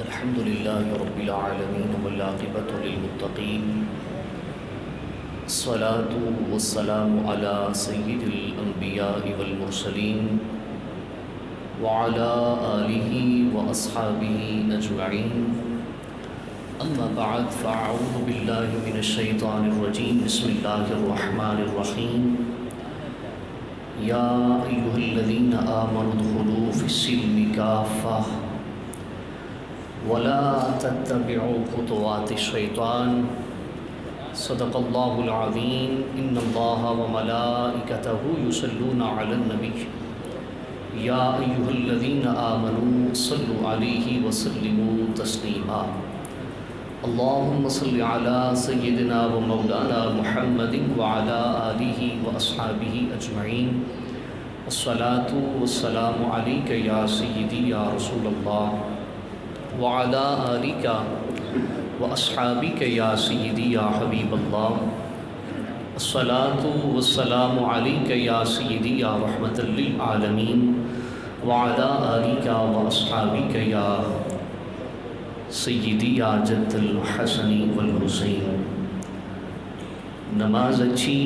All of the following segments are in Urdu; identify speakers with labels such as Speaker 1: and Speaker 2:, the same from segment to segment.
Speaker 1: الحمد لله رب العالمين والعاقبة للمتقين، الصلاة والسلام على سيد الأنبياء والمرسلين وعلى آله وأصحابه أجمعين. أما بعد، فأعوذ بالله من الشيطان الرجيم. بسم الله الرحمن الرحيم. يا أيها الذين آمنوا ادخلوا في السلم كافة ولا تتبعوا خطوات الشيطان. صدق الله العظيم. إن الله وملائكته يصلون على النبي يا أيها الذين آمنوا صلوا عليه وسلموا تسليما. اللهم صل على سيدنا ومولانا محمد وعلى آله وأصحابه أجمعين. الصلاة والسلام عليك يا سيدي يا رسول الله وعلى آلك وأصحابك يا سيدي يا حبيب الله. الصلاة والسلام عليك يا سيدي يا رحمة للعالمين وعلى آلك وأصحابك يا سیدی یا جد الحسن والحسین. نماز اچھی،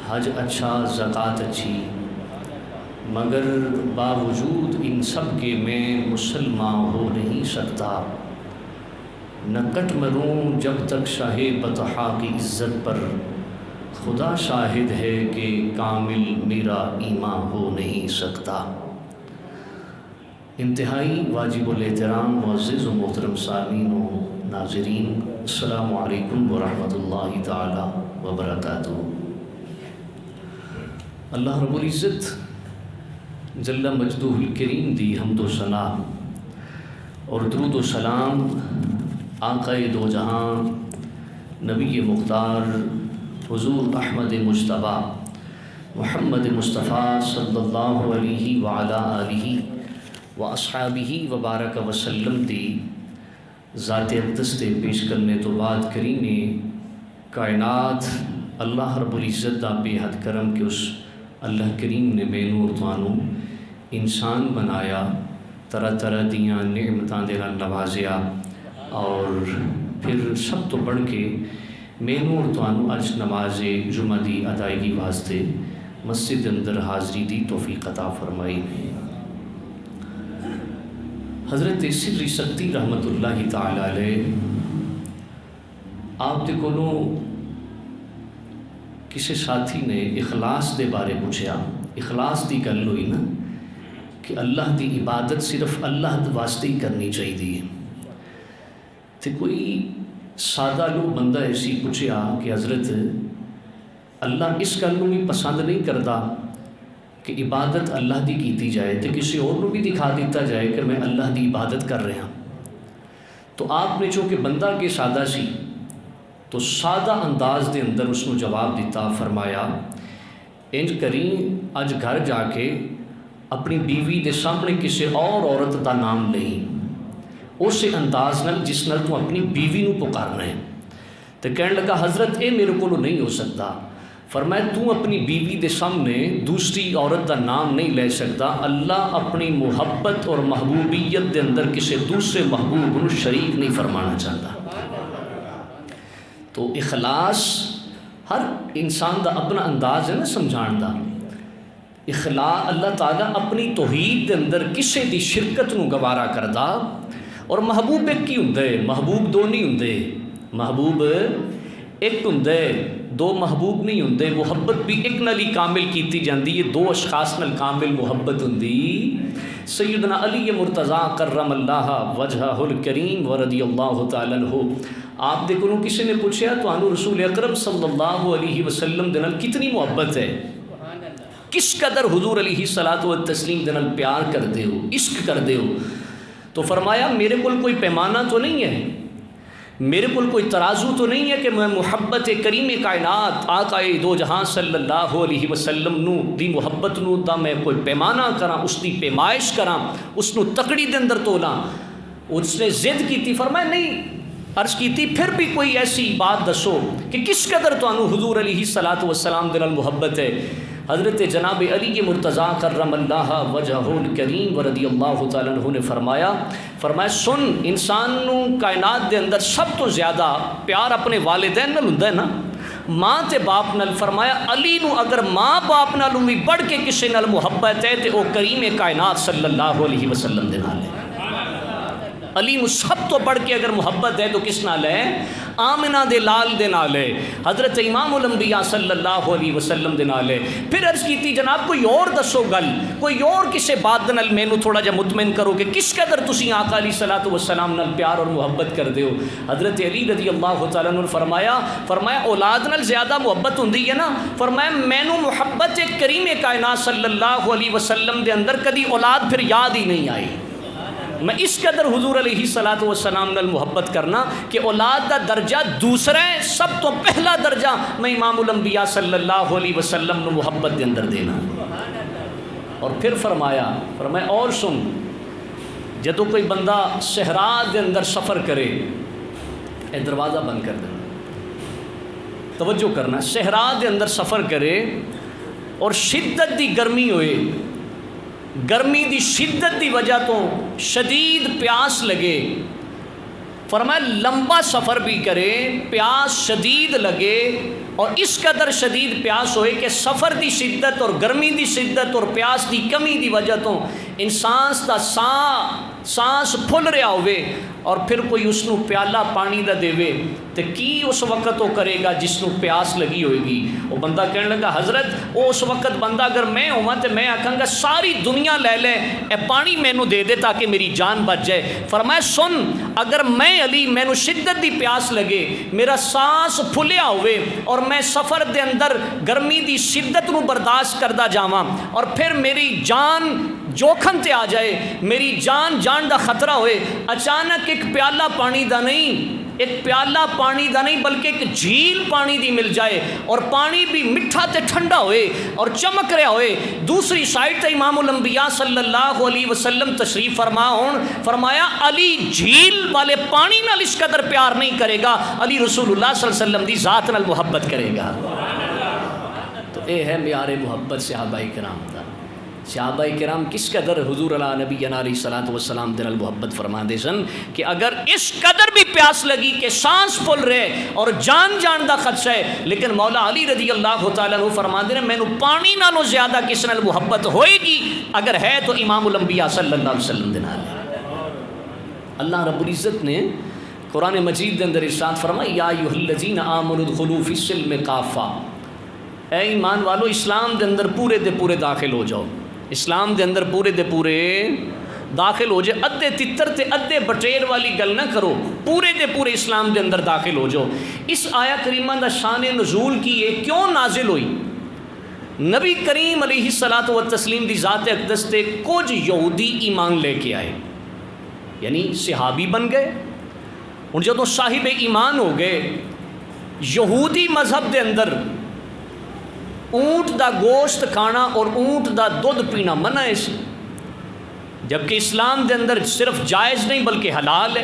Speaker 1: حج اچھا، زکوٰۃ اچھی، مگر باوجود ان سب کے میں مسلمان ہو نہیں سکتا. نہ کٹ مروں جب تک شاہ بطحا کی عزت پر، خدا شاہد ہے کہ کامل میرا ایمان ہو نہیں سکتا. انتہائی واجب الاحترام معزز و محترم سامعین و ناظرین، السلام علیکم ورحمۃ اللہ تعالی وبرکاتہ. اللہ رب العزت جل مجدہ الکریم دی حمد و ثنا اور درود و سلام آقا دو جہاں نبی مختار حضور احمد مجتبیٰ محمد مصطفیٰ صلی اللہ علیہ وعلی آلہ واصحابہ وبارک وسلم دی ذات اقدس تے پیش کرنے تو بعد کریم کائنات اللہ رب العزت دا بے حد کرم کہ اس اللہ کریم نے مینوں اور توانوں انسان بنایا، طرح طرح دیاں نعمتاں دے نال نوازیا، اور پھر سب تو بڑھ کے مینوں اور توانوں اج نماز جمعہ دی ادائیگی واسطے مسجد اندر حاضری دی توفیق عطا فرمائی. حضرت سری سکتی رحمت اللہ تعالی علیہ آپ دے کولوں کسی ساتھی نے اخلاص دے بارے پوچھا. اخلاص دی گل ہوئی نا کہ اللہ دی عبادت صرف اللہ واسطے ہی کرنی چاہیے. تو کوئی سادہ لوگ بندہ ایسی پوچھا کہ حضرت اللہ اس گل بھی پسند نہیں کرتا کہ عبادت اللہ دی کیتی جائے تو کسی اور بھی دکھا دیتا جائے کہ میں اللہ دی عبادت کر رہا. تو آپ نے چونکہ بندہ کے سادہ سی تو سادہ انداز دے اندر اس کو جواب دیتا. فرمایا انج کریں اج گھر جا کے اپنی بیوی دے سامنے کسی اور عورت دا نام لئی اس انداز نال جس نال تو اپنی بیوی نو پکارنا ہے. تو کہنے لگا حضرت اے میرے کو نہیں ہو سکتا. فرمایا تو اپنی بیوی دے سامنے دوسری عورت دا نام نہیں لے سکتا. اللہ اپنی محبت اور محبوبیت دے اندر کسی دوسرے محبوب نو شریک نہیں فرمانا چاہتا. تو اخلاص ہر انسان دا اپنا انداز ہے نا سمجھان دا. اخلاص اللہ تعالیٰ اپنی توحید دے اندر کسی دی شرکت نو گوارا کردا. اور محبوب ایک ہی ہوں، محبوب دو نہیں ہوں، محبوب ایک ہوں، دو محبوب نہیں ہوں. محبت بھی ایک نال ہی کامل کیتی جاندی ہے، دو اشخاص نال کامل محبت ہوندی. سیدنا علی مرتضیٰ کرم اللہ وجہہ الکریم ورضی اللہ تعالیٰ عنہ آپ دے کولوں کسی نے پوچھا تو انہوں رسول اکرم صلی اللہ علیہ وسلم دے نال کتنی محبت ہے، کس قدر حضور علیہ الصلوۃ والتسلیم دے نال پیار کر دے ہو، عشق کر دے ہو. تو فرمایا میرے کول کوئی پیمانہ تو نہیں ہے، میرے کول کوئی ترازو تو نہیں ہے کہ میں محبت کریم کائنات آقا دو جہاں صلی اللہ علیہ وسلم نو دی محبت نو دا میں کوئی پیمانہ کراں، اس دی پیمائش کراں، اس نو تکڑی دے اندر تولاں. اس نے ضد کی. فرمایا نہیں. عرض کی پھر بھی کوئی ایسی بات دسو کہ کس قدر تو انہوں حضور علیہ الصلوۃ والسلام دے نال محبت ہے. حضرت جناب علی مرتضیٰ کرم اللہ وجہہ الکریم ورضی اللہ تعالیٰ عنہ نے فرمایا سن انسان نو کائنات دے اندر سب تو زیادہ پیار اپنے والدین نال ہوندا ہے نا، ماں تے باپ نال۔ فرمایا علی نو اگر ماں باپ نال بھی بڑھ کے کسے نال محبت ہے تے او کریم کائنات صلی اللہ علیہ وسلم دے نال ہے۔ علی نو سب تو بڑھ کے اگر محبت ہے تو کس نال ہے؟ آمنہ دے لال دے نال ہے، حضرت امام الانبیاء صلی اللہ علیہ وسلم دے نال ہے۔ پھر عرض کیتی جناب کوئی اور دسو گل، کوئی اور کسے بات دے نال مینوں تھوڑا جا مطمئن کرو کہ کس قدر تسی آقا علیہ الصلوۃ والسلام نال پیار اور محبت کر دیو۔ حضرت علی رضی اللہ تعالیٰ عنہ فرمایا اولاد نال زیادہ محبت ہوندی ہے نا، فرمایا مینوں محبت کریم کائنات صلی اللہ علیہ وسلم دے اندر کدی اولاد پھر یاد ہی نہیں آئی۔ میں اس قدر حضور علیہ الصلوۃ والسلام نال محبت کرنا کہ اولاد دا درجہ دوسرا ہے، سب تو پہلا درجہ میں امام الانبیاء صلی اللہ علیہ وسلم نو محبت دے اندر دینا۔ اور پھر فرمایا اور سن، جدو کوئی بندہ صحرا دے اندر سفر کرے، اے دروازہ بند کر دینا، توجہ کرنا، صحرا دے اندر سفر کرے اور شدت دی گرمی ہوئے، گرمی دی شدت دی وجہ تو شدید پیاس لگے، فرمایا لمبا سفر بھی کرے، پیاس شدید لگے اور اس قدر شدید پیاس ہوئے کہ سفر دی شدت اور گرمی دی شدت اور پیاس دی کمی دی وجہ تو انسان دا سانس پھل رہا ہوئے اور پھر کوئی اس نو پیالہ پانی دا دے تو کی اس وقت وہ کرے گا جس نو پیاس لگی ہوئے گی؟ وہ بندہ کہنے لگا حضرت وہ اس وقت بندہ اگر میں ہوا تو میں آکھاں گا ساری دنیا لے لے، اے پانی مینو دے دے تاکہ میری جان بچ جائے۔ فرمایا سن، اگر میں علی مینو شدت دی پیاس لگے، میرا سانس پھلیا ہوئے اور میں سفر دے اندر گرمی دی شدت نو برداشت کردہ جاواں اور پھر میری جان جوکھن تے آ جائے، میری جان دا خطرہ ہوئے، اچانک ایک پیالہ پانی دا نہیں، ایک پیالہ پانی دا نہیں بلکہ ایک جھیل پانی دی مل جائے اور پانی بھی مٹھا تے ٹھنڈا ہوئے اور چمک رہا ہوئے، دوسری سائڈ تے امام الانبیاء صلی اللہ علیہ وسلم تشریف فرما ہون، فرمایا علی جھیل والے پانی نال اس قدر پیار نہیں کرے گا، علی رسول اللہ صلی اللہ علیہ وسلم دی ذات نال محبت کرے گا۔ تو اے ہے معیار محبت صحابہ کرام دا۔ صحابہ کرام کس قدر حضور علیہ نبی علیہ الصلوۃ والسلام دے نال محبت فرما دے سن کہ اگر اس قدر بھی پیاس لگی کہ سانس پھول رہے اور جان دا خدشہ ہے، لیکن مولا علی رضی اللہ تعالیٰ عنہ فرما دے مینوں پانی نالوں زیادہ کس نال محبت ہوئے گی اگر ہے تو امام الانبیاء صلی اللہ علیہ وسلم دے نال۔ اللہ رب العزت نے قرآن مجید دے اندر ارشاد فرمایا یا ایھا الذین آمنوا ادخلوا فی السلم کافہ، اے ایمان والو اسلام دے اندر پورے دے پورے داخل ہو جاؤ، اسلام دے اندر پورے دے پورے داخل ہو جائے، ادھے تتر تے ادھے بٹیر والی گل نہ کرو، پورے دے پورے اسلام دے اندر داخل ہو جاؤ۔ اس آیا کریمہ دا شان نزول کی ہے، کیوں نازل ہوئی؟ نبی کریم علیہ الصلوۃ والتسلیم دی ذات اقدس تے کچھ یہودی ایمان لے کے آئے، یعنی صحابی بن گئے، اور جدوں صاحب ایمان ہو گئے، یہودی مذہب دے اندر اونٹ دا گوشت کھانا اور اونٹ دا دودھ پینا منع ہے، جبکہ اسلام دے اندر صرف جائز نہیں بلکہ حلال ہے۔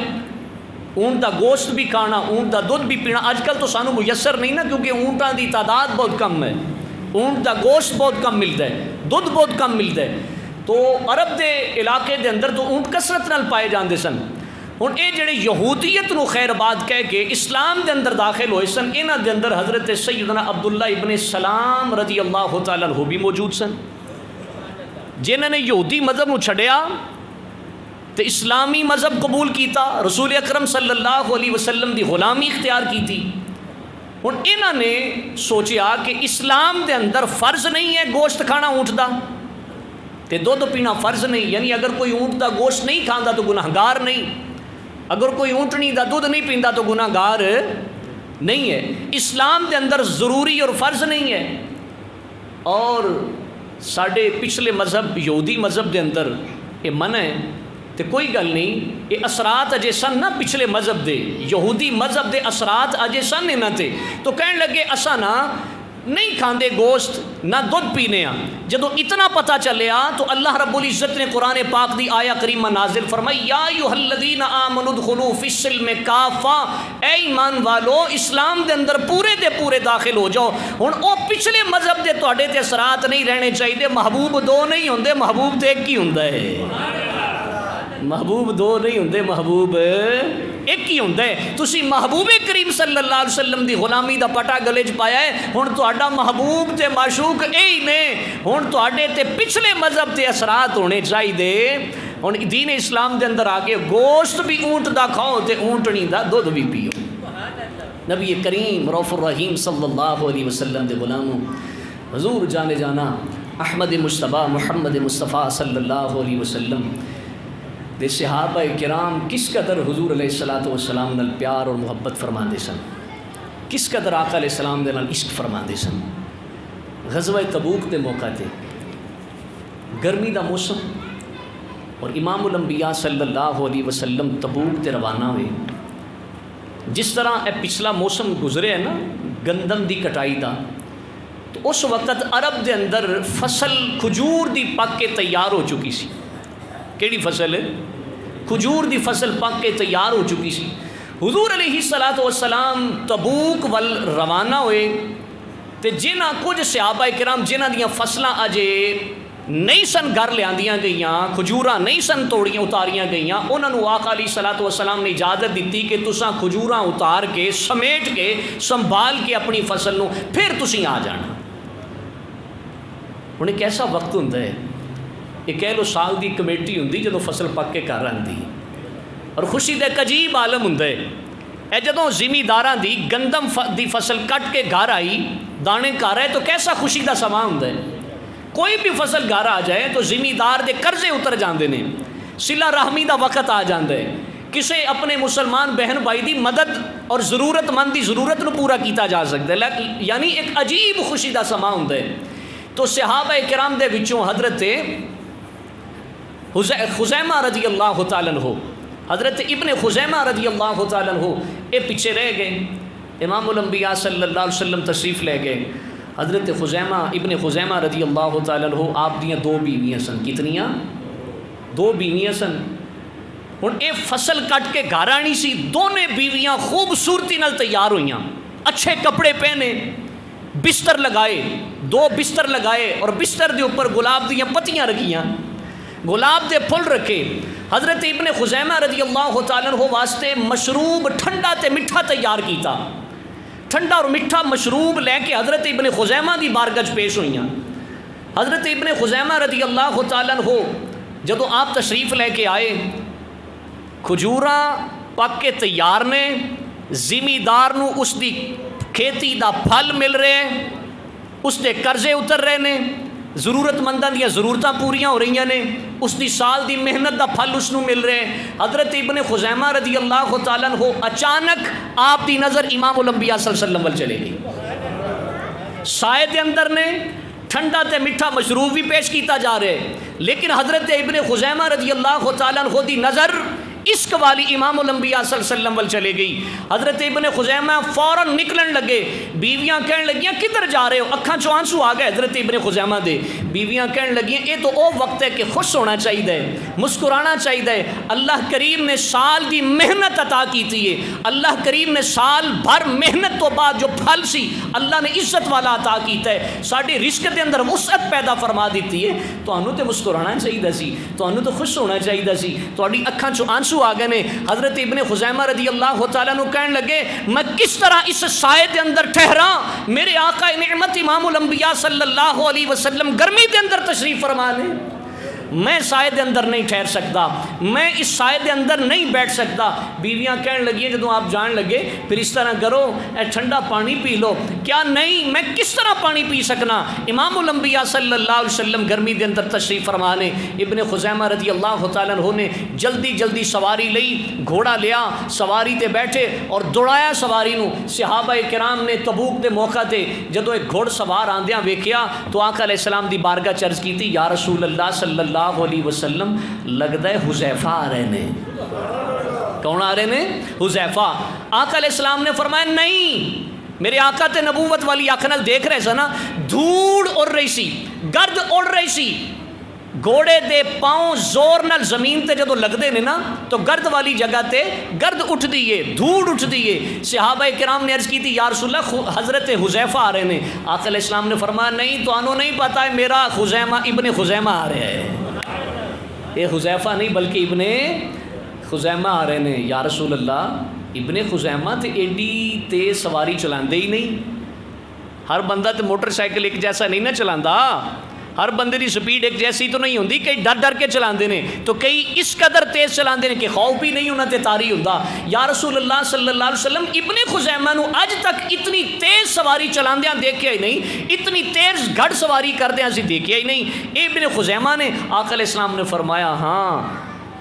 Speaker 1: اونٹ دا گوشت بھی کھانا، اونٹ دا دودھ بھی پینا، آج کل تو سانو میسر نہیں نا، کیونکہ اونٹاں دی تعداد بہت کم ہے، اونٹ دا گوشت بہت کم ملتا ہے، دودھ بہت کم ملتا ہے، تو عرب دے علاقے دے اندر تو اونٹ کثرت نال پائے جاندے سن۔ ہن اے جڑے یہودیت نو خیر بات کہہ کے اسلام دے اندر داخل ہوئے سن، انہاں دے اندر حضرت سیدنا عبداللہ ابن سلام رضی اللہ تعالیٰ عنہ بھی موجود سن، جنہاں نے یہودی مذہب نو چھڈیا تے اسلامی مذہب قبول کیتا، رسول اکرم صلی اللہ علیہ وسلم دی غلامی اختیار کی تھی۔ ہن انہاں نے سوچیا کہ اسلام دے اندر فرض نہیں ہے گوشت کھانا اونٹ دا تے دودھ پینا فرض نہیں، یعنی اگر کوئی اونٹ دا گوشت نہیں کھاندا تو گناہگار نہیں، اگر کوئی اونٹنی دا دودھ نہیں پیندا تو گناہ گار نہیں ہے، اسلام دے اندر ضروری اور فرض نہیں ہے۔ اور ساڈے پچھلے مذہب یہودی مذہب دے اندر یہ منع ہے تو کوئی گل نہیں، یہ اثرات اجے سن نا پچھلے مذہب دے، یہودی مذہب دے اثرات اجے سن انہاں تے، تو کہن لگے اساں نا نہیں کھاندے گوشت نہ دودھ پینے آ. جدو اتنا پتہ چلیا تو اللہ رب العزت نے قرآن پاک دی آیا کریمہ نازل فرمائی یا ایھا الذین آمنوا ادخلوا فی السلم کافہ، اے ایمان والو اسلام دے اندر پورے دے پورے داخل ہو جاؤ. ہن او پچھلے مذہب دے تواڈے تے اثرات نہیں رہنے چاہیے. محبوب دو نہیں ہوندے، محبوب تے ایک ہی ہوندا ہے. محبوب دو نہیں ہوندے، محبوب ایک ہی ہوندا ہے. تسی محبوب کریم صلی اللہ علیہ وسلم دی غلامی دا پٹا گلے چ پایا ہے. ہن تہاڈا محبوب تے معشوق اے نے. ہن تہاڈے تے پچھلے مذہب تے اثرات ہونے چاہیے. ہن دین اسلام دے اندر آ کے گوشت بھی اونٹ دا کھاؤ تے اونٹنی دا دودھ بھی پیو. نبی کریم رؤوف الرحیم صلی اللہ علیہ وسلم دے غلاموں، حضور جانے جانا احمد مجتبیٰ محمد مصطفیٰ صلی اللہ علیہ وسلم دے صحابہ کرام کس قدر حضور علیہ الصلوۃ والسلام نال پیار اور محبت فرماندے سن، کس قدر آقا علیہ السلام دے نال عشق فرماندے سن. غزوہ تبوک دے موقع تے گرمی دا موسم اور امام الانبیاء صلی اللہ علیہ وسلم تبوک تے روانہ ہوئے. جس طرح اے پچھلا موسم گزرے ہے نا گندم دی کٹائی دا، تو اس وقت عرب دے اندر فصل کھجور دی پک کے تیار ہو چکی سی. کیڑی فصل ہے؟ کھجور دی فصل پک کے تیار ہو چکی سی. حضور علیہ الصلوۃ والسلام تبوک ول روانہ ہوئے تے جنہاں کچھ صحابہ کرام جنہاں دیاں فصلاں اجے نہیں سن گھر لیاندیاں گئیاں، کھجوراں نہیں سن توڑیاں اتاریاں گئیاں، انہاں نوں آقا علیہ الصلوۃ والسلام نے اجازت دیتی کہ تساں کھجوراں اتار کے سمیٹ کے سنبھال کے اپنی فصل نوں پھر تسی آ جانا. ہن ایک ایسا وقت ہوندا ہے، یہ کہہ لو سال دی کمیٹی ہوندی جدوں فصل پک کے گھر آندی اور خوشی دا ایک عجیب عالم ہوندا ہے. اے جدوں زمینداراں دی گندم دی فصل کٹ کے گھر آئی، دانے گھر آئے تو کیسا خوشی دا سماں ہوندا ہے. کوئی بھی فصل گھر آ جائے تو زمیندار دے قرضے اتر جاندے نے، صلہ رحمی دا وقت آ جاندا ہے، کسے اپنے مسلمان بہن بھائی دی مدد اور ضرورت مند دی ضرورت نو پورا کیتا جا سکتا ہے. یعنی ایک عجیب خوشی دا سماں ہوندا ہے. تو صحابہ کرام دے وچوں حضرت خزیمہ رضی اللہ تعالیٰ عنہ، حضرت ابن خزیمہ رضی اللہ تعالیٰ عنہ اے پیچھے رہ گئے. امام الانبیاء صلی اللہ علیہ وسلم تشریف لے گئے. حضرت خزیمہ ابن خزیمہ رضی اللہ تعالیٰ عنہ آپ دیاں دو بیویاں سن. کتنیاں؟ دو بیویاں سن. ہن اے فصل کٹ کے گھر آنی سی. دونے بیویاں خوبصورتی نال تیار ہوئیاں، اچھے کپڑے پہنے، بستر لگائے، دو بستر لگائے اور بستر دے اوپر گلاب دیاں پتیاں رکھیاں، گلاب دے پھل رکھے. حضرت ابن خزیمہ رضی اللہ تعالیٰ عنہ واسطے مشروب ٹھنڈا تے میٹھا تیار کیتا. ٹھنڈا اور میٹھا مشروب لے کے حضرت ابن خزیمہ دی بارگاہ پیش ہوئیاں. حضرت ابن خزیمہ رضی اللہ تعالیٰ عنہ جدو آپ تشریف لے کے آئے، کھجوراں پک کے تیار نے، زمیندار نو اس دی کھیتی دا پھل مل رہے، اس دے قرضے اتر رہے نے، ضرورت منداں دیا ضرورتاں پوریاں ہو رہی نے، اس دی سال دی محنت دا پھل اس نو مل رہے. حضرت ابن خزیمہ رضی اللہ تعالیٰ عنہ اچانک آپ دی نظر امام الانبیاء صلی اللہ علیہ وسلم ول چلے گئی. سائے دے اندر نے ٹھنڈا تے میٹھا مشروب بھی پیش کیتا جا رہے، لیکن حضرت ابن خزیمہ رضی اللہ تعالیٰ عنہ دی نظر عشق والی امام الانبیاء صلی اللہ علیہ وسلم ول چلے گئی. حضرت ابن خزیمہ فوراً نکلن لگے. بیویاں کہنے لگیاں کدھر جا رہے ہو؟ اکھاں چوں آنسو آ گئے حضرت ابن خزیمہ دے. بیویاں کہنے لگیاں یہ تو او وقت ہے کہ خوش ہونا چاہیے، مسکرانا چاہیے. اللہ کریم نے سال دی محنت عطا کیتی ہے، اللہ کریم نے سال بھر محنت تو بعد جو پھل سی اللہ نے عزت والا عطا کیتا ہے، ساڈے رزق دے اندر وسعت پیدا فرما دیتی ہے. تانوں تے مسکرانا چاہیے سی، تانوں تو خوش ہونا چاہیے سی، تہاڈی اکھاں چوں آنسو آ گئے نے. حضرت ابن خزیمہ رضی اللہ تعالیٰ عنہ کہنے لگے میں کس طرح اس سائے دے اندر ٹھہرا؟ میرے آقا نعمت امام الانبیاء صلی اللہ علیہ وسلم گرمی دے اندر تشریف فرما لے، میں سائے دے اندر نہیں ٹھہر سکتا، میں اس سائے دے اندر نہیں بیٹھ سکتا. بیویاں کہنے لگی جدوں آپ جان لگے پھر اس طرح کرو اے ٹھنڈا پانی پی لو. کیا نہیں، میں کس طرح پانی پی سکنا؟ امام الانبیاء صلی اللہ علیہ وسلم گرمی دے اندر تشریف فرما نے. ابن خزیمہ رضی اللہ تعالیٰ عنہ نے جلدی جلدی سواری لئی، گھوڑا لیا، سواری تے بیٹھے اور دوڑایا سواری نو. صحابہ کرام نے تبوک دے موقع تے جدوں ایک گھوڑ سوار آندیاں ویکھیا تو آقا علیہ السلام دی بارگاہ چرج کیتی، یا رسول اللہ صلی اللہ علیہ وسلم لگتا ہے حذیفہ آ رہے نے. کون آ رہے نے؟ حذیفہ. آقا علیہ السلام نے فرمایا نہیں، میرے آقا تے نبوت والی اکھ نال دیکھ رہے سا نا، دھوڑ اڑ رہی سی، گرد اڑ رہی سی، گھوڑے دے پاؤں زور نال زمین تے جدو لگدے نے نا تو گرد والی جگہ تے گرد اٹھ دیئے، دھوڑ اٹھ دیئے۔ صحابہ کرام نے عرض کی تھی یا رسول اللہ حضرت حذیفہ آ رہے ہیں۔ آقا علیہ السلام نے فرمایا نہیں تو انہوں نہیں پتا ہے میرا خزیمہ ابن خزیمہ آ رہے ہیں، یہ حذیفہ نہیں بلکہ ابن خزیمہ آ رہے ہیں۔ یا رسول اللہ ابن خزیمہ تے ایڈی تیز سواری چلاندے ہی نہیں، ہر بندہ تے موٹر سائیکل ایک جیسا نہیں نہ چلاندا، ہر بندے دی سپیڈ ایک جیسی تو نہیں ہوندی، کئی ڈر ڈر کے چلاندے نے تو کئی اس قدر تیز چلاندے نے کہ خوف بھی نہیں انہاں تے تاری ہوندا۔ یا رسول اللہ صلی اللہ علیہ وسلم ابن خزیمہ نو اج تک اتنی تیز سواری چلاندیاں دیکھیا ہی نہیں، اتنی تیز گھڑ سواری کردیاں اسی دیکھیا ہی نہیں۔ ابن خزیمہ نے آقا علیہ السلام نے فرمایا ہاں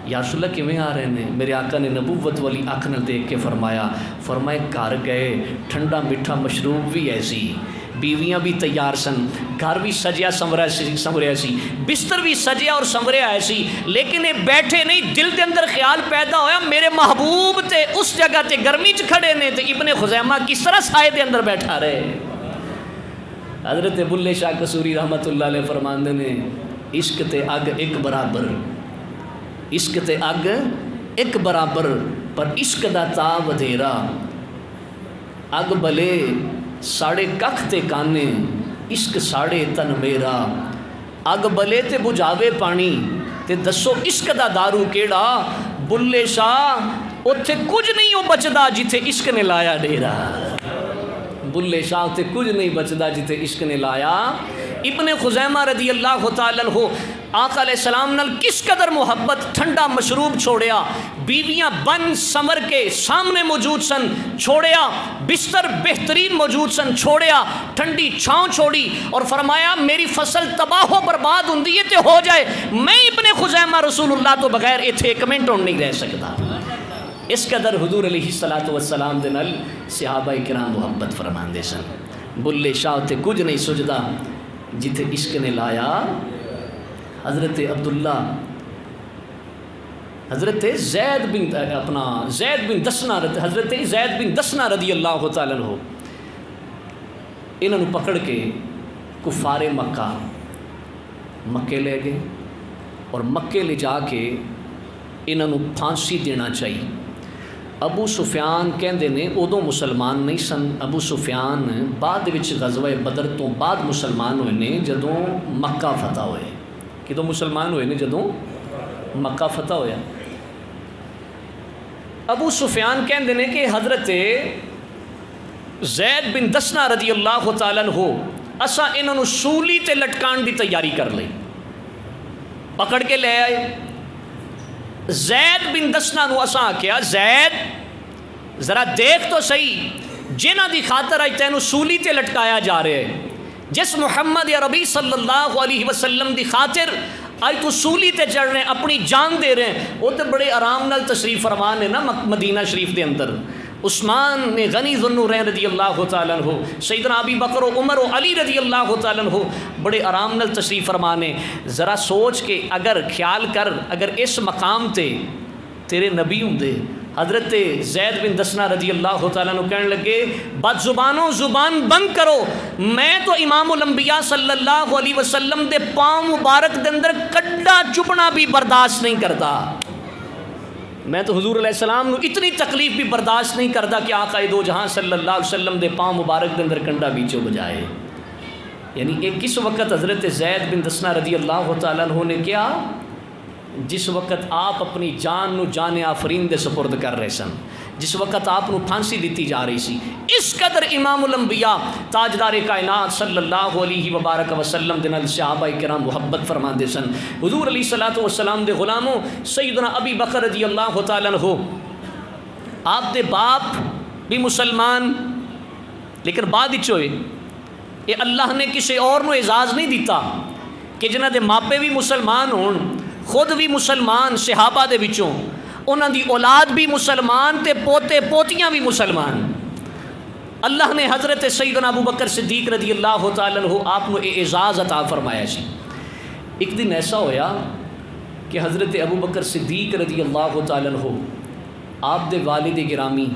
Speaker 1: یا رسول اللہ کیویں آ رہے ہیں؟ میرے آقا نے نبوت والی اکھ نال دیکھ کے فرمایا گھر گئے، ٹھنڈا میٹھا مشروب بھی ایسی، بیویاں بھی تیار سن، گھر بھی سجیا سنوریا سی، بستر بھی سجیا اور سنوریا ایسی، لیکن یہ بیٹھے نہیں، دل دے اندر خیال پیدا ہویا میرے محبوب تے اس جگہ تے گرمی چ کھڑے نے تے ابن خزیمہ کس طرح سائے دے اندر بیٹھا رہے۔ حضرت بلے شاہ قصوری رحمت اللہ علیہ فرماندے نے عشق تے اگ ایک برابر، عشق تے اگ ایک برابر، پر عشق دا تا ودھیرا، اگ بلے ساڑے ککھ تے کانے، عشق ساڑے تن میرا، اگ بلے تے بجھاوے پانی تے دسو عشق دا دارو کیڑا، بلے شاہ اتھے کچھ نہیں ہو بچدا جتھے عشق نے لایا ڈیرا، بلے شاہ اتھے کچھ نہیں بچدا جتھے عشق نے لایا۔ ابن خزیمہ رضی اللہ تعالیٰ عنہ آقا علیہ السلام نال کس قدر محبت، ٹھنڈا مشروب چھوڑیا، بیویاں بن سمر کے سامنے موجود سن چھوڑیا، بستر بہترین موجود سن چھوڑیا، ٹھنڈی چھاؤں چھوڑی اور فرمایا میری فصل تباہ و برباد ہوندی ہے تے ہو جائے، میں ابن خزیمہ رسول اللہ تو بغیر ایتھے ایک منٹ نہیں رہ سکتا۔ اس قدر حضور علیہ الصلوۃ والسلام دے نال صحابہ کرام محبت فرماندے سن۔ بلے شاہ تے کچھ نہیں سجدا جتھے عشق نے لایا۔ حضرت عبداللہ، حضرت زید بن دسنا رضی اللہ تعالیٰ عنہ انہوں نے پکڑ کے کفار مکہ مکے لے گئے اور مکے لے جا کے انہوں نے پھانسی دینا چاہیے۔ ابو سفیان کہندے نے ادوں مسلمان نہیں سن، ابو سفیان بعد وچ غزوہ بدر تو بعد مسلمان ہوئے نے جدوں مکہ فتح ہوئے، کدوں مسلمان ہوئے نے جدوں مکہ فتح ہویا۔ ابو سفیان کہندے نے کہ حضرت زید بن دسنا رضی اللہ تعالیٰ عنہ اساں انہوں نے سولی تے لٹکان دی تیاری کر لئی، پکڑ کے لے آئے۔ زید بن دسنا نو اساں آکھیا زید ذرا دیکھ تو صحیح جنہ دی خاطر اج تینوں سولی تے لٹکایا جا رہے ہے، جس محمد عربی صلی اللہ علیہ وسلم دی خاطر اج تو سولی تے چڑھ رہے ہیں، اپنی جان دے رہے ہیں، وہ تو بڑے آرام نال تشریف فرمان ہے نا مدینہ شریف دے اندر۔ عثمان نے غنی ذوالنورین رضی اللہ تعالیٰ عنہ، سیدنا ابی بکر و عمر و علی رضی اللہ تعالیٰ عنہ بڑے آرام نال تشریف فرمانے۔ ذرا سوچ کے اگر خیال کر اگر اس مقام تے تیرے نبی ہوندے، حضرت زید بن دسنا رضی اللہ تعالیٰ عنہ کہنے لگے بد زبانوں زبان بند کرو، میں تو امام الانبیاء صلی اللہ علیہ وسلم دے پاؤں مبارک دے اندر کڈا چبنا بھی برداشت نہیں کرتا، میں تو حضور علیہ السلام نو اتنی تکلیف بھی برداشت نہیں کرتا کہ آقا دو جہاں صلی اللہ علیہ وسلم دے پاؤں مبارک دے اندر کنڈا بھی چب جائے۔ یعنی ایک کس وقت حضرت زید بن دسنا رضی اللہ تعالیٰ عنہ نے کیا، جس وقت آپ اپنی جان نو جان آفرین دے سپرد کر رہے سن، جس وقت آپ نو پھانسی دیتی جا رہی سی، اس قدر امام الانبیاء تاجدار کائنات صلی اللہ علیہ وبارک وسلم دے نال صحابہ کرام محبت فرماندے سن۔ حضور علیہ الصلوۃ والسلام دے غلاموں سیدنا ابی بکر رضی اللہ تعالیٰ عنہ آپ دے باپ بھی مسلمان لیکن بعد وچ ہوئے، یہ اللہ نے کسی اور نو اعزاز نہیں دیتا کہ جنہ دے ماپے بھی مسلمان ہون، خود بھی مسلمان صحابہ دے وچوں، انہاں دی اولاد بھی مسلمان تے پوتے پوتیاں بھی مسلمان۔ اللہ نے حضرت سیدنا ابو بکر صدیق رضی اللہ تعالیٰ عنہ آپ کو اعزاز عطا فرمایا سی۔ ایک دن ایسا ہویا کہ حضرت ابو بکر صدیق رضی اللہ تعالیٰ عنہ آپ دے والد گرامی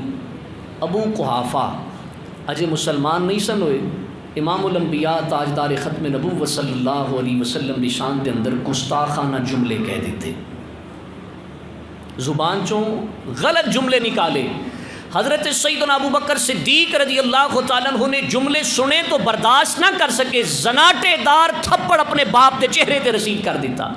Speaker 1: ابو قحافہ اجے مسلمان نہیں سن ہوئے، امام الانبیاء تاجدار ختم نبوت صلی اللہ علیہ وسلم دی شان دے اندر گستاخانہ جملے کہہ دیتے، زبان چوں غلط جملے نکالے۔ حضرت سیدنا ابو بکر صدیق رضی اللہ تعالیٰ عنہ نے جملے سنے تو برداشت نہ کر سکے، زناٹے دار تھپڑ اپنے باپ دے چہرے تے رسید کر دیتا،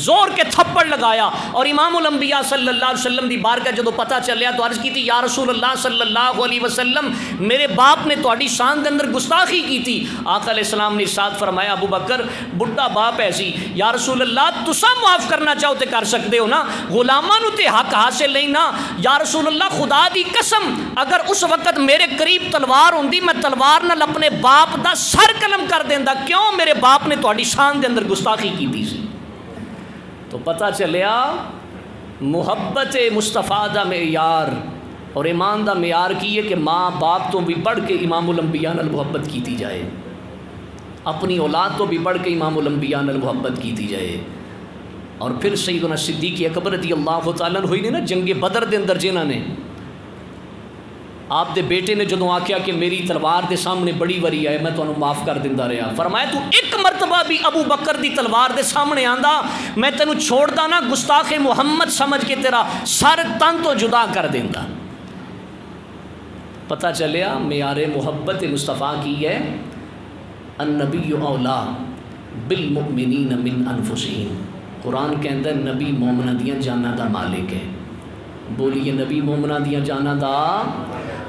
Speaker 1: زور کے تھپڑ لگایا۔ اور امام الانبیاء صلی اللہ علیہ وسلم دی بارگاہ جدو پتہ چلیا تو عرض کی تھی یا رسول اللہ صلی اللہ علیہ وسلم میرے باپ نے تہاڈی شان دے اندر گستاخی کی تھی۔ آقا علیہ السلام نے ارشاد فرمایا ابو بکر بڈھا باپ ایسی، یا رسول اللہ تسا معاف کرنا چاہو تے کر سکتے ہو نا، غلاماں نو تے حق حاصل نہیں نا۔ یا رسول اللہ خدا دی قسم اگر اس وقت میرے قریب تلوار ہوندی میں تلوار نال اپنے باپ دا سر قلم کر دیندا، کیوں میرے باپ نے تہاڈی شان دے اندر گستاخی کی تھی سی۔ تو پتہ چلیا محبت مصطفیٰ دا معیار اور ایمان دا معیار کی ہے کہ ماں باپ تو بھی بڑھ کے امام الانبیاء نال محبت کیتی جائے، اپنی اولاد تو بھی بڑھ کے امام الانبیاء نال محبت کیتی جائے۔ اور پھر سیدنا صدیق اکبر رضی اللہ تعالیٰ عنہ ہوئی نے نا جنگ بدر دے اندر جنہاں نے آپ دے بیٹے نے جدوں آکھیا کہ میری تلوار دے سامنے بڑی وری آئے میں تانوں معاف کر دیندا رہا، فرمایا تو ایک مرتبہ بھی ابو بکر دی تلوار دے سامنے آندا میں تینوں چھوڑدا نا، گستاخ محمد سمجھ کے تیرا سر تن تو جدا کر دیندا۔ پتہ چلیا معیار محبت مصطفیٰ کی ہے، النبی اولا بالمؤمنین من انفسہم، قرآن کہندا ہے نبی مومناں دیاں جاناں دا مالک ہے، بولیے نبی مومناں دیاں جاناں دا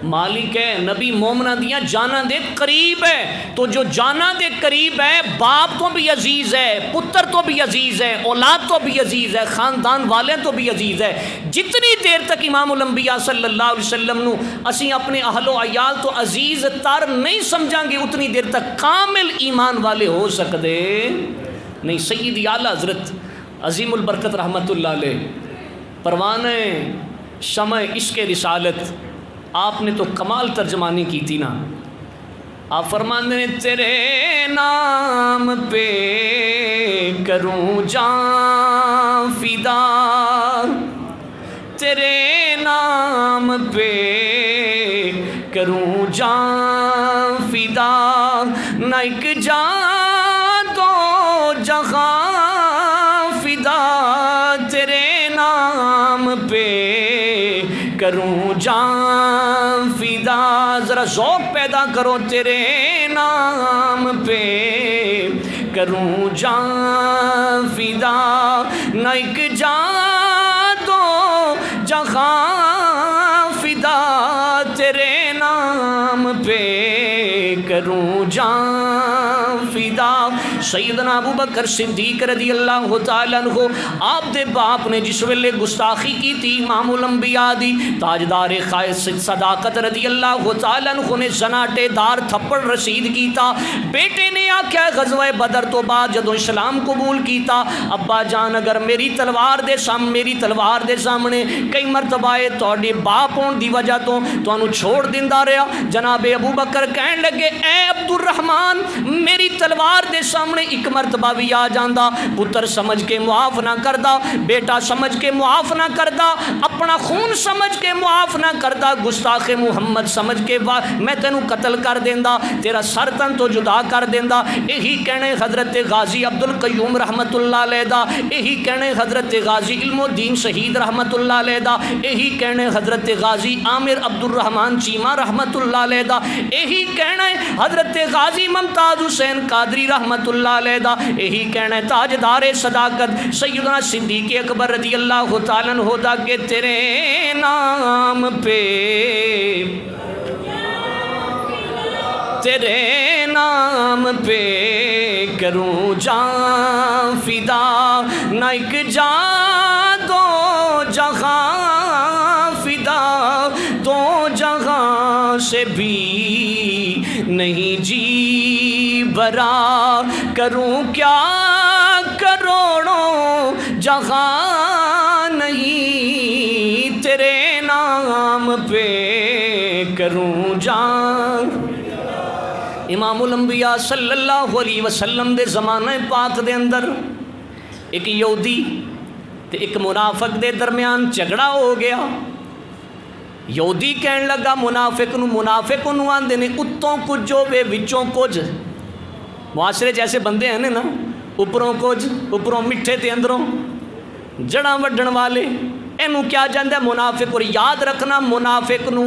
Speaker 1: مالک ہے، نبی مومنہ دیاں جاناں دے قریب ہے۔ تو جو جاناں دے قریب ہے باپ تو بھی عزیز ہے، پتر تو بھی عزیز ہے، اولاد تو بھی عزیز ہے، خاندان والے تو بھی عزیز ہے۔ جتنی دیر تک امام الانبیاء صلی اللہ علیہ وسلم نو اسی اپنے اہل و عیال تو عزیز تر نہیں سمجھاں گے اتنی دیر تک کامل ایمان والے ہو سکتے نہیں۔ سیدی اعلیٰ حضرت عظیم البرکت رحمت اللہ علیہ پروانہ شمع عشق رسالت، آپ نے تو کمال ترجمانی کی تھی نا۔ آپ فرماتے ہیں تیرے نام پہ کروں جان فدا، تیرے نام پہ کروں جان فدا، نہ ایک جان تو جہاں فدا، تیرے نام پہ کروں جان فدا۔ ذرا ذوق پیدا کرو، تیرے نام پہ کروں جان فدا، نہ ایک جان تو جہاں فدا، تیرے نام پہ کروں جان فدا۔ سیدنا ابو بکر صدیق رضی اللہ تعالیٰ عنہ آپ دے باپ نے جس ویلے گستاخی کی تھی امام الانبیاء دی، تاجدار خائص صداقت رضی اللہ تعالیٰ عنہ نے زناٹے دار تھپڑ رسید کیتا۔ بیٹے نے آکھیا غزوہ بدر تو بعد جدوں اسلام قبول کیتا، ابا جان اگر میری تلوار دے سامنے کئی مرتبہ تہاڈے باپ ہون دی وجہ تو تانوں چھوڑ دیندا رہا۔ جناب ابو بکر کہن لگے اے عبد الرحمن میری تلوار دے سامنے ایک مرتبہ بھی آ جاندا، پتر سمجھ کے معاف نہ کردا، بیٹا سمجھ کے معاف نہ کردا، اپنا خون سمجھ کے معاف نہ کردا، گستاخ محمد سمجھ کے میں تینوں قتل کر دیندا، تیرا سر تن تو جدا کر دیندا۔ یہی کہنے حضرت غازی عبد القیوم رحمت اللہ علیہ دا، یہی کہنے حضرت غازی علم الدین شہید رحمت اللہ علیہ دا، یہی کہنے حضرت غازی عامر عبد الرحمن چیمہ رحمت اللہ علیہ دا، یہی کہنے حضرت غازی ممتاز حسین قادری رحمت اللہ علیہ دا، یہی کہنے تاجدار صداقت سیدنا صدیق اکبر رضی اللہ تعالیٰ عنہ دا کہ تیرے نام پہ تیرے نام پہ کروں جان فدا، نہ ایک جان دو جہاں فدا، دو جہاں سے بھی نہیں جی برا، کروں کیا کروڑوں جہاں نہیں، تیرے نام پہ کروں جان۔ امام الانبیاء صلی اللہ علیہ وسلم دے زمانہ پاک دے اندر ایک یہودی تے ایک منافق دے درمیان جھگڑا ہو گیا۔ یہودی کہن لگا منافق نو آندے نے اتوں کچھ ہوے وچوں کچھ. معاشرے جیسے بندے ہیں نا اوپروں کچھ اوپروں میٹھے تے اندروں جڑاں وڈن والے اینو کیا جاندا ہے منافق. اور یاد رکھنا منافق نو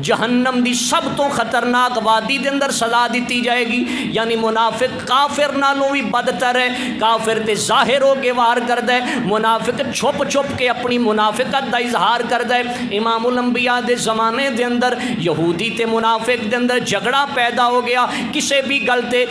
Speaker 1: جہنم دی سب تو خطرناک وادی دے اندر سزا دیتی جائے گی. یعنی منافق کافر نالوں بھی بدتر ہے. کافر تے ظاہر ہو کے وار کردا ہے, منافق چھپ چھپ کے اپنی منافقت دا اظہار کردا ہے. امام الانبیاء دے زمانے دے اندر یہودی تے منافق دے اندر جھگڑا پیدا ہو گیا کسے بھی گل تے.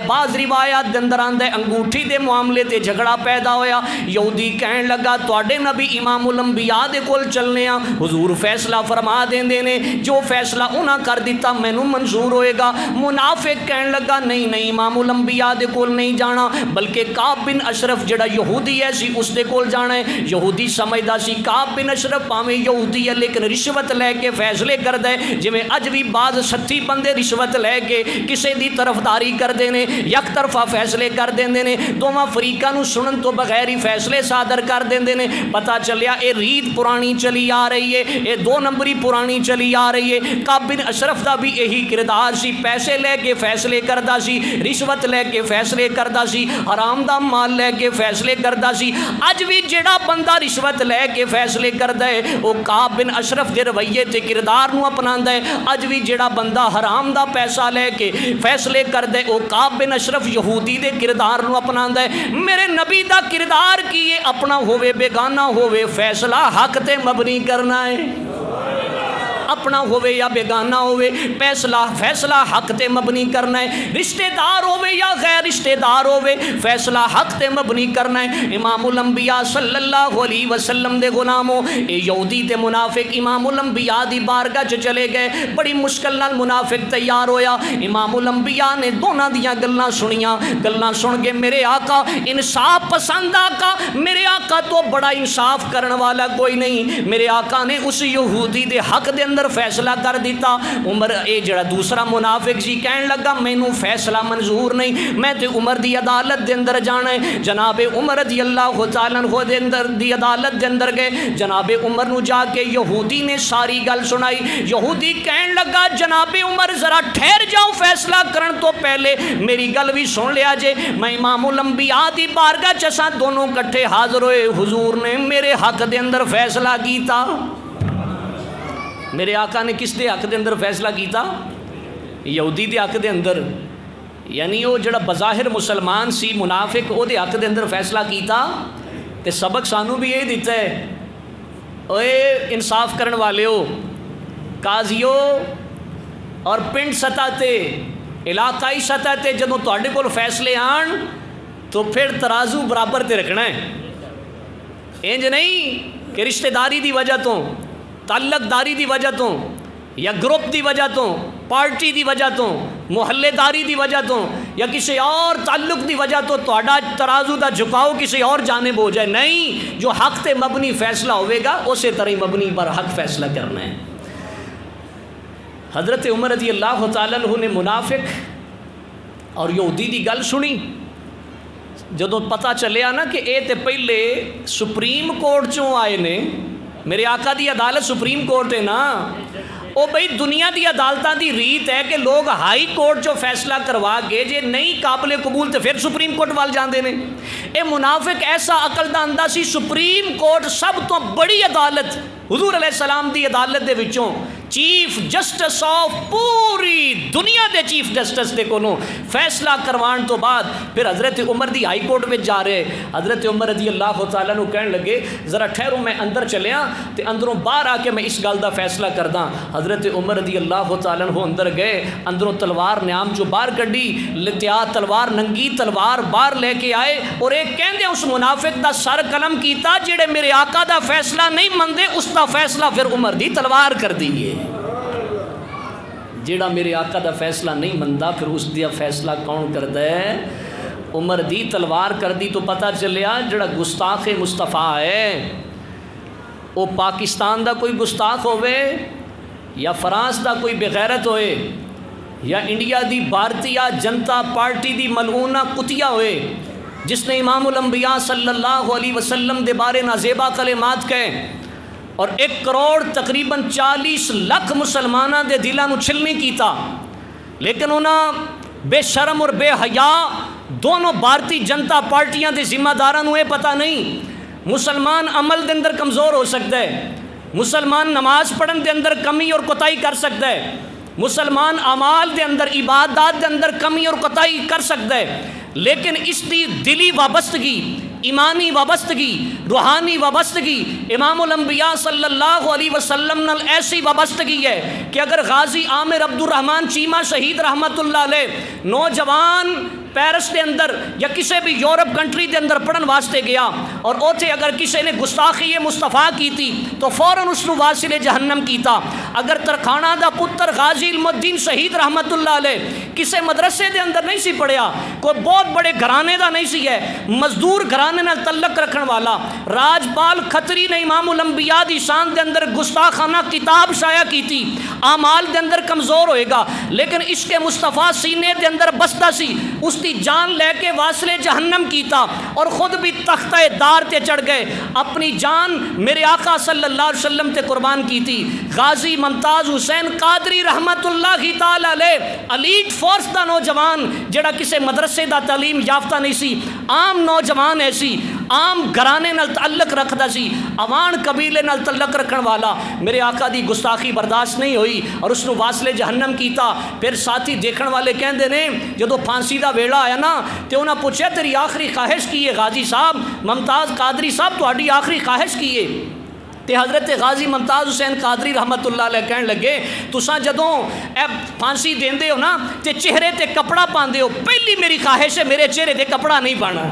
Speaker 1: بعض روایات دے اندر آندا ہے انگوٹھی دے معاملے تے جھگڑا پیدا ہویا. یہودی کہن لگا تواڈے نبی امام الانبیاء دے کول چلنے ہاں, حضور فیصلہ فرما دیندے نے, جو فیصلہ انہاں کر دیتا مینوں منظور ہوئے گا. منافق کہن لگا نہیں امام الانبیاء دے کول نہیں جانا بلکہ کعب بن اشرف جڑا یہودی ہے سی اس دے کول جانا ہے. یہودی سمجھدا سی کعب بن اشرف پاویں یہودی ہے لیکن رشوت لے کے فیصلے کردا ہے, جویں اج بھی بعض سٹھی بندے رشوت لے کے کسے دی طرفداری کردے نے, یک طرفہ فیصلے کر دیندے نے, دوواں فریقاں نوں سنن تو بغیر ہی فیصلے صادر کر دیندے نے. پتہ چلیا اے ریت پرانی چلی آ رہی ہے, اے دو نمبری پرانی چلی آ رہی ہے. کعب بن اشرف دا بھی یہی کردار سی, پیسے لے کے فیصلے کردا سی, رشوت لے کے فیصلے کردا سی, حرام دا مال لے کے فیصلے کردا سی. اج بھی جڑا بندہ رشوت لے کے فیصلے کردا ہے وہ کعب بن اشرف دے رویے تے کردار نو اپناندا ہے. اج بھی جڑا بندہ حرام دا پیسہ لے کے فیصلے کردا ہے وہ کعب بن اشرف یہودی دے کردار نو اپناندا ہے. میرے نبی دا کردار کی ہے اپنا ہووے بیگانہ ہووے فیصلہ حق تے مبنی کرنا ہے. اپنا ہووے یا بیگانہ ہووے فیصلہ حق تے مبنی کرنا ہے. رشتہ دار ہووے یا غیر رشتہ دار ہووے فیصلہ حق تے مبنی کرنا ہے. امام الانبیاء صلی اللہ علیہ وسلم دے غلاموں اے یہودی تے منافق امام الانبیاء دی بارگاہ چ چلے گئے. بڑی مشکل نال منافق تیار ہویا. امام الانبیاء نے دونوں دیاں گلاں سنیاں. گلاں سن کے میرے آقا انصاف پسند آقا, میرے آقا تو بڑا انصاف کرن والا کوئی نہیں. میرے آقا نے اس یہودی دے حق دے اندر فیصلہ کر دیتا. عمر اے جڑا دوسرا منافق سی کہن لگا مینوں فیصلہ منظور نہیں, میں تے عمر دی عدالت دے اندر جانا ہے. جناب عمر رضی اللہ تعالیٰ عنہ دے اندر دی عدالت دے اندر گئے. جناب عمر نو جا کے یہودی نے ساری گل سنائی. یہودی کہن لگا جناب عمر ذرا ٹھہر جاؤ, فیصلہ کرن تو پہلے میری گل بھی سن لیا جے. میں امام الانبیاء دی بارگاہ چ اساں دونوں کٹھے حاضر ہوئے, حضور نے میرے حق دے اندر فیصلہ کیتا. میرے آقا نے کس دے حق دے اندر فیصلہ کیتا؟ یہودی دے حق دے اندر. یعنی وہ جڑا بظاہر مسلمان سی منافق او دے حق دے اندر فیصلہ کیتا. تے سبق سانو بھی یہی دیتا ہے, اوے انصاف کرن والے ہو, قاضیو اور پنڈ سطح تے علاقائی سطح تے جدوں تواڈے کول فیصلے آن تو پھر ترازو برابر تے رکھنا ہے. انج نہیں کہ رشتہ داری دی وجہ تو, تعلق داری دی وجہ تو, یا گروپ دی وجہ تو, پارٹی دی وجہ تو, محلے داری دی وجہ تو, یا کسی اور تعلق دی وجہ تو تہاڈا ترازو دا جھکاؤ کسی اور جانب ہو جائے. نہیں, جو حق تے مبنی فیصلہ ہوئے گا اسی طرح مبنی پر حق فیصلہ کرنا ہے. حضرت عمر رضی اللہ تعالیٰ عنہ نے منافق اور یہودی دی گل سنی. جدوں پتہ چلیا نا کہ اے تے پہلے سپریم کورٹ چوں آئے نے, میرے آقا دی عدالت سپریم کورٹ ہے نا, او بھئی دنیا دی عدالتاں دی ریت ہے کہ لوگ ہائی کورٹ چوں فیصلہ کروا کے جے نہیں قابل قبول تو پھر سپریم کورٹ وال جاندے نے. اے منافق ایسا عقل دا اندھا سی, سپریم کورٹ سب تو بڑی عدالت حضور علیہ السلام دی عدالت دے وچوں چیف جسٹس آف پوری دنیا دے چیف جسٹس دے کولوں فیصلہ کروان تو بعد پھر حضرت عمر دی ہائی کورٹ میں جا رہے. حضرت عمر رضی اللہ تعالیٰ عنہ کہنے لگے ذرا ٹھہرو میں اندر چلیاں تے اندروں باہر آ کے میں اس گل دا فیصلہ کرداں. حضرت عمر رضی اللہ تعالیٰ عنہ اندر گئے, اندروں تلوار نیام جو باہر کڈی, لتیا تلوار ننگی تلوار باہر لے کے آئے اور ایک کہندے اس منافق دا سر قلم کیتا جڑے میرے آقا دا فیصلہ نہیں مندے اس دا فیصلہ پھر عمر دی تلوار کر دیئے. جیڑا میرے آقا دا فیصلہ نہیں مندا پھر اس دیا فیصلہ کون کر دے؟ عمر دی تلوار کر دی. تو پتہ چلیا جڑا گستاخ مصطفیٰ ہے وہ پاکستان دا کوئی گستاخ ہوئے یا فرانس دا کوئی بغیرت ہوئے یا انڈیا دی بھارتیہ جنتا پارٹی دی ملعونہ کتیا ہوئے جس نے امام الانبیاء صلی اللہ علیہ وسلم دے بارے نازیبہ کلمات کہیں اور 1 کروڑ تقریباً 40 لاکھ مسلمانوں دے دلاں نو چھل نہیں کیتا، لیکن انہاں بے شرم اور بے حیا دونوں بھارتی جنتا پارٹیاں دے ذمہ داراں نو یہ پتہ نہیں مسلمان عمل دے اندر کمزور ہو سکتا ہے، مسلمان نماز پڑھن دے اندر کمی اور کوتاہی کر سکتا ہے، مسلمان اعمال دے اندر عبادات دے اندر کمی اور کوتاہی کر سکتا ہے، لیکن اس دی دلی وابستگی، ایمانی وابستگی، روحانی وابستگی امام الانبیاء صلی اللہ علیہ وسلم نال ایسی وابستگی ہے کہ اگر غازی عامر عبد الرحمن چیمہ شہید رحمت اللہ علیہ نوجوان پیرس دے اندر یا کسی بھی یورپ کنٹری دے اندر پڑھن واسطے گیا اور اوتھے اگر کسی نے گستاخی مصطفیٰ کی تھی تو فوراً اس نو واصل جہنم کیتا۔ اگر ترکھانہ دا پتر غازی علم الدین شہید رحمت اللہ علیہ کسی مدرسے دے اندر نہیں سی پڑھیا، کوئی بہت بڑے گھرانے دا نہیں سی ہے، مزدور گھرانے نال تعلق رکھن والا، راجپال کھتری نے امام الانبیاء دی شان دے اندر گستاخانہ کتاب شائع کی تھی، اعمال دے اندر کمزور ہوئے گا، لیکن عشق مصطفیٰ سینے دے اندر بستا سی، اس دی جان لے کے واصل جہنم کیتا اور خود بھی تختہ دار تے چڑھ گئے، اپنی جان میرے آقا صلی اللہ علیہ وسلم تے قربان کی تھی۔ غازی ممتاز حسین قادری رحمت اللہ تعالی علیہ الیٹ فورس دا نوجوان جڑا کسے مدرسے دا تعلیم یافتہ نہیں سی، عام نوجوان ایسی عام گھرانے نال تعلق رکھدا سی، اوان قبیلے نال تعلق رکھن والا، میرے آقا دی گستاخی برداشت نہیں ہوئی اور اس نو واصل جہنم کیتا۔ پھر ساتھی دیکھن والے کہندے نے جدو پھانسی دا ویلا آیا نا تے انہاں پوچھیا تیری آخری خواہش کی ہے غازی صاحب ممتاز قادری صاحب تہاڈی آخری خواہش کی ہے؟ تے حضرت غازی ممتاز حسین قادری رحمت اللہ علیہ کہن لگے تساں جدوں اے پھانسی دیندے ہو نا تے چہرے تے کپڑا پاندے ہو، پہلی میری خواہش ہے میرے چہرے تے کپڑا نہیں پانا۔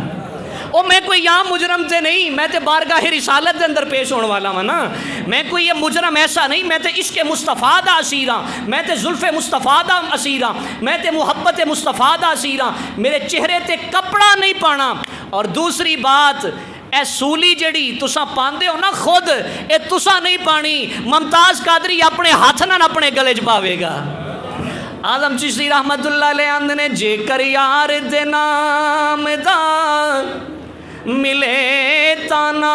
Speaker 1: او میں کوئی عام مجرم تے نہیں، میں تے بارگاہ رسالت دے اندر پیش ہونے والا ہوں نا، میں کوئی یہ مجرم ایسا نہیں، میں تے عشق مصطفیٰ دا اسیر ہاں، میں تے زلف مصطفیٰ دا اسیر ہاں، میں تے محبت مصطفیٰ دا اسیر ہاں، میرے چہرے تے کپڑا نہیں پانا۔ اور دوسری بات اے سولی جڑی تساں پاندے ہو نا خود اے تساں نہیں پانی، ممتاز قادری اپنے ہاتھ نال اپنے گلے چ پاوے گا۔ آدم چشتی رحمت اللہ علیہ آندے نے جے کر یار دے نام دا ملے تانا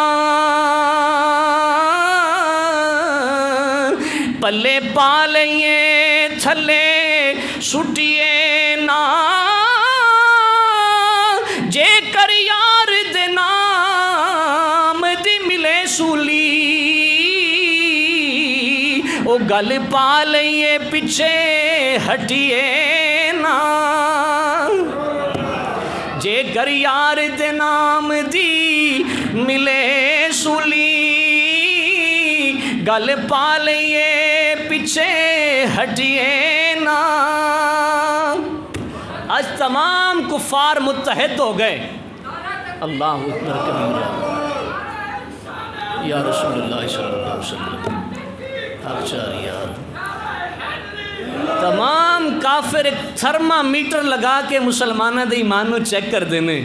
Speaker 1: پلے پا لئیے تھلے سٹیے نا، جے کر یار دے نام دی ملے سولی او گل پا لئیے پیچھے ہٹیے نا، جے گر یار دے نام دی ملے سولی گل پا لئیے پیچھے ہٹیے نا۔ آج تمام کفار متحد ہو گئے، اللہ اکبر کبیرہ، یا رسول اللہ صلی اللہ علیہ وسلم اچھا یار، تمام کافر ایک تھرما میٹر لگا کے مسلمانوں دے ایمان نو چیک کر دینے،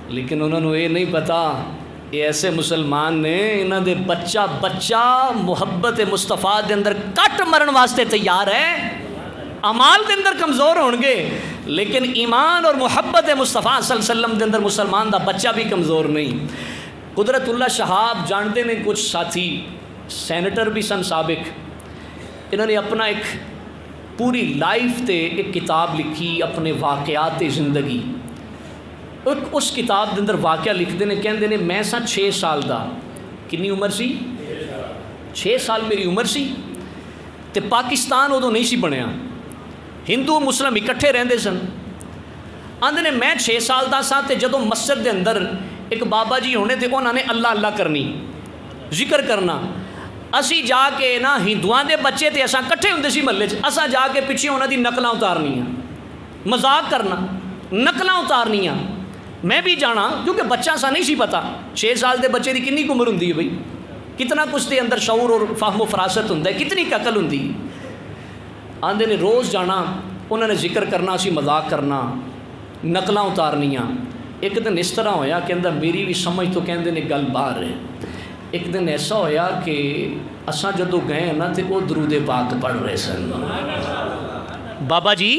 Speaker 1: لیکن انہوں نے یہ نہیں پتا یہ ایسے مسلمان نے انہوں دے بچہ محبت مصطفیٰ دے اندر کٹ مرن واسطے تیار ہے، اعمال دے اندر کمزور ہون گے لیکن ایمان اور محبت مصطفیٰ صلی اللہ علیہ وسلم دے اندر مسلمان دا بچہ بھی کمزور نہیں۔ قدرت اللہ شہاب جانتے نے کچھ ساتھی سینیٹر بھی سن سابق، انہوں نے اپنا ایک پوری لائف تے ایک کتاب لکھی اپنے واقعات زندگی، اس کتاب دے اندر واقعہ لکھتے ہیں، کہندے نے میں سا 6 سال دا، کنی عمر سی 6 سال میری عمر سی تے پاکستان ادو نہیں سی بنیا، ہندو مسلم اکٹھے رہندے سن، آندے نے میں 6 سال دا سا تے جدوں مسجد دے اندر ایک بابا جی ہونے تے انہوں نے اللہ اللہ کرنی ذکر کرنا، اسی جا کے نا ہندوان دے بچے تے اساں کٹھے ہوندے سی محلے چ، اساں جا کے پیچھے انہاں دی نقلاں اتارنیاں، مذاق کرنا، نقلاں اتارنیاں، میں بھی جانا کیونکہ بچہ سا نہیں سی پتا 6 سال دے بچے دی کنی عمر ہوندی ہے بھئی، کتنا کچھ دے اندر شعور اور فہم و فراست ہوندا ہے، کتنی عقل ہوندی، آندے نے روز جانا انہوں نے ذکر کرنا، اسی مذاق کرنا، نقلاں اتارنیاں۔ ایک دن اس طرح ہویا کہ اندر میری بھی سمجھ تو کہندے نے گل باہر ہے، ایک دن ایسا ہویا کہ اساں جدو گئے نا تے وہ درود پاک پڑھ رہے سن، بابا جی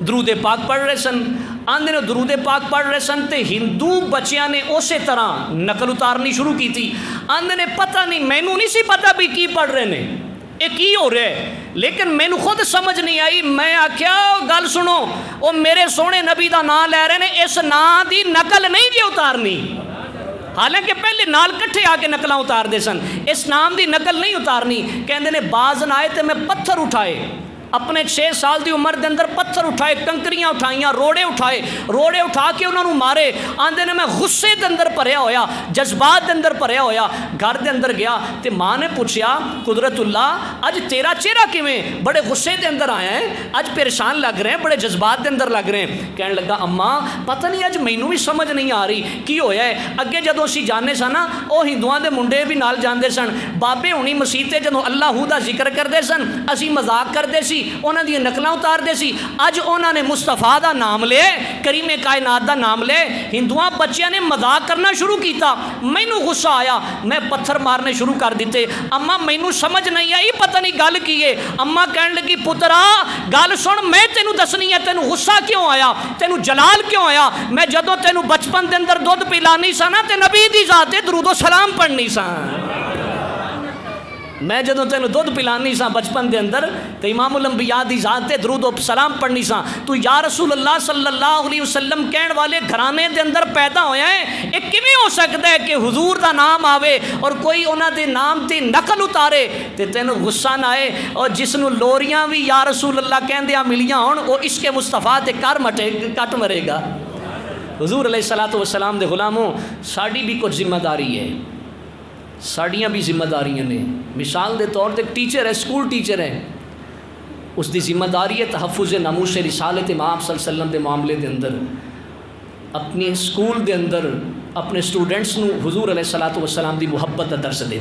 Speaker 1: درود پاک پڑھ رہے سن، آندے نے درود پاک پڑھ رہے سن تے ہندو بچیاں نے اسی طرح نقل اتارنی شروع کی تھی. آندے نے پتہ نہیں مینوں نہیں سی پتہ بھی کی پڑھ رہے نے یہ کی ہو رہا ہے, لیکن مینوں خود سمجھ نہیں آئی. میں آکھیا گل سنو وہ میرے سونے نبی دا نام لے رہے نے, اس نام دی نقل نہیں جی اتارنی. حالانکہ پہلے نال کٹھے آ کے نقلاں اتار دے سن, اس نام دی نقل نہیں اتارنی. کہندے نے باز نہ آئے تے میں پتھر اٹھائے, اپنے 6 سال دی عمر دے اندر پتھر اٹھائے, کنکریاں اٹھائیاں, روڑے اٹھائے, روڑے اٹھا کے انہوں نے مارے. آندے نے میں غصے دے اندر بھریا ہویا, جذبات دے اندر بھریا ہویا, گھر دے اندر گیا تے ماں نے پوچھیا قدرت اللہ اج تیرا چہرہ کیویں, بڑے غصے دے اندر آیا ہے, اج پریشان لگ رہے ہیں, بڑے جذبات دے اندر لگ رہے ہیں. کہنے لگا اماں پتہ نہیں اج مینوں بھی سمجھ نہیں آ رہی کی ہویا ہے. اگے جدوں اسی جانے سن نا او ہندوؤں دے منڈے بھی نال جاندے سن, بابے ہونی مسیح تے جدوں اللہ دا ذکر کردے سن اسی مذاق کردے سی, انہاں دی نقلاں اتار دے سی. اج انہاں نے مصطفیٰ دا نام لے, کریم کائنات دا نام لے, ہندوؤں بچیاں نے مذاق کرنا شروع کیتا. مینوں غصہ آیا, میں پتھر مارنے شروع کر دیتے. اماں مینوں سمجھ نہیں آئی پتہ نہیں گل کی ہے. اماں کہن لگی پترا گل سن, میں تینوں دسنی ہے تینوں غصہ کیوں آیا, تینوں جلال کیوں آیا. میں جدوں تینوں بچپن دے اندر دودھ پلانی سا نا تے نبی دی ذات تے درود و سلام پڑھنی سا. میں جدوں تینوں دودھ پلانی سا بچپن دے اندر تے امام الانبیاء دی ذات تے درود و سلام پڑھنی سا. تو یا رسول اللہ صلی اللہ علیہ وسلم کہن والے گھرانے دے اندر پیدا ہویا ہے, یہ کیویں ہو سکتا ہے کہ حضور دا نام آوے اور کوئی انہاں دے نام تے نقل اتارے تے تینوں غصہ نہ آئے. اور جس نو لوریاں بھی یا رسول اللہ کہندیاں ملیاں ہون وہ عشق مصطفیٰ تے کٹ مرے گا. حضور علیہ الصلوۃ والسلام دے غلاموں ساڈی بھی کچھ ذمہ داری ہے, ساڑیاں بھی ذمہ داریاں نے. مثال دے طور تے ایک ٹیچر ہے, سکول ٹیچر ہے, اس دی ذمہ داری ہے تحفظ ناموس رسالت امام صلی اللہ علیہ وسلم دے معاملے دے اندر اپنے سکول دے اندر اپنے سٹوڈنٹس نو حضور علیہ الصلوۃ والسلام دی محبت دا درس دے.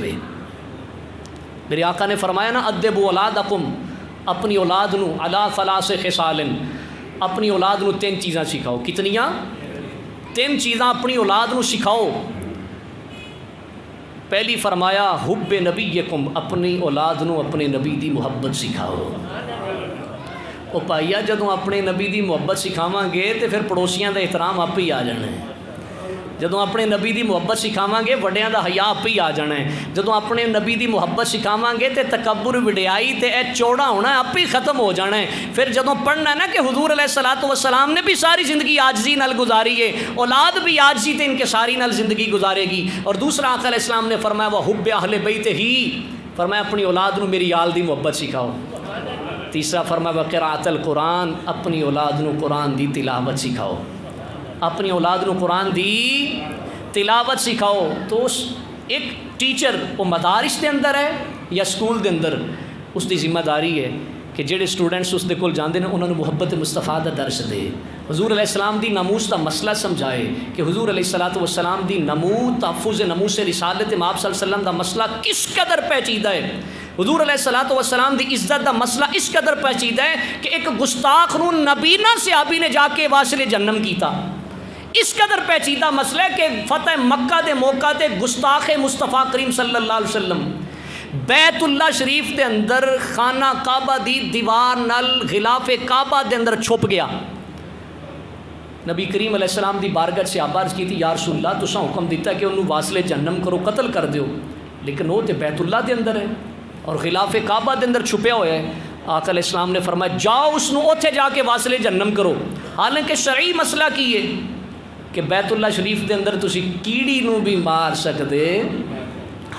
Speaker 1: میرے آقا نے فرمایا نا ادبوا اولادکم, اپنی اولاد نو علی ثلاث خصال, اپنی اولاد نو 3 چیزاں سکھاؤ. کتنیاں؟ 3 چیزاں اپنی اولاد نو سکھاؤ. پہلی فرمایا حب نبیکم, اپنی اولاد نو اپنے نبی دی محبت سکھاؤ. او پائیا جدوں اپنے نبی دی محبت سکھاواں گے تے پھر پڑوسیاں دا احترام آپ ہی آ جانا ہے. جدوں اپنے نبی دی محبت سکھاواں گے وڈیاں دا حیا آپ ہی آ جانا ہے. جدوں اپنے نبی دی محبت سکھاواں گے تے تکبر وڈیائی تے اے چوڑا ہونا ہے آپ ہی ختم ہو جانا ہے. پھر جدوں پڑھنا ہے نا کہ حضور علیہ الصلوۃ والسلام نے بھی ساری زندگی عاجزی نال گزاری ہے, اولاد بھی عاجزی تے انکساری نال زندگی گزارے گی. اور دوسرا آقا علیہ السلام نے فرمایا وہ حب اہل بیت ہی, فرمایا اپنی اولاد نو میری آل دی محبت سکھاؤ. تیسرا فرمایا وقراءۃ القرآن, اپنی اولاد نو قرآن دی تلاوت سکھاؤ. اپنی اولاد نو قرآن دی تلاوت سکھاؤ. تو ایک ٹیچر وہ مدارس دے اندر ہے یا سکول دے اندر, اس دی ذمہ داری ہے کہ جڑے سٹوڈنٹس اس دے کول جاندے نے انہوں نے محبت مصطفیٰ دا درس دے, حضور علیہ السلام دی ناموس دا مسئلہ سمجھائے کہ حضور علیہ الصلوۃ والسلام دی تحفظ ناموس رسالت امام صلی اللہ علیہ وسلم دا مسئلہ کس قدر پیچیدہ ہے. حضور علیہ الصلوۃ والسلام دی عزت دا مسئلہ اس قدر پیچیدہ ہے کہ ایک گستاخ نو نبینا صحابی نے جا کے واصل جہنم کیتا. اس قدر پیچیدہ مسئلہ کہ فتح مکہ دے موقع تے گستاخ مصطفیٰ کریم صلی اللہ علیہ وسلم بیت اللہ شریف دے اندر خانہ کعبہ دی دیوار نال غلاف کعبہ دے اندر چھپ گیا. نبی کریم علیہ السلام دی بارگاہ سے عرض کی تھی یا رسول اللہ تساں حکم دیتا کہ انہوں واصل جہنم کرو, قتل کر دیو, لیکن وہ تے بیت اللہ دے اندر ہے اور غلاف کعبہ دے اندر چھپیا ہوا ہے. آقا علیہ السلام نے فرمایا جاؤ اس نو اوتھے جا کے واصل جہنم کرو. حالانکہ شرعی مسئلہ کی ہے کہ بیت اللہ شریف دے اندر تسی کیڑی نو بھی مار سکتے,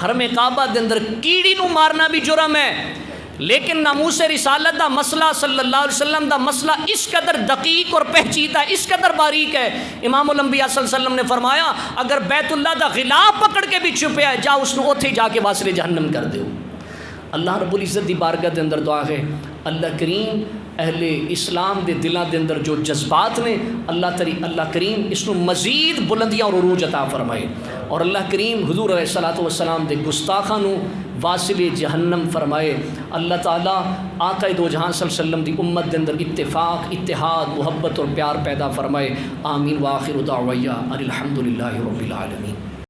Speaker 1: حرم کعبہ دے اندر کیڑی نو مارنا بھی جرم ہے, لیکن ناموس رسالت دا مسئلہ صلی اللہ علیہ وسلم دا مسئلہ اس قدر دقیق اور پہچیدہ اس قدر باریک ہے. امام الانبیاء صلی اللہ علیہ وسلم نے فرمایا اگر بیت اللہ دا غلاف پکڑ کے بھی چھپیا ہے جا اس نو اوتھے جا کے واصل جہنم کر دیو. اللہ رب العزت دی بارگاہ دے اندر دعا ہے اللہ کریم اہل اسلام دے دلاں دے اندر جو جذبات نے اللہ کریم اس نو مزید بلندیاں اور عروج عطا فرمائے, اور اللہ کریم حضور علیہ الصلوۃ والسلام دے گستاخاں نو واصل جہنم فرمائے. اللہ تعالیٰ آقا دو جہاں صلی اللہ علیہ وسلم دی امت دے اندر اتفاق, اتحاد, محبت اور پیار پیدا فرمائے. آمین. وآخر دعوایا الحمدللہ رب العالمین.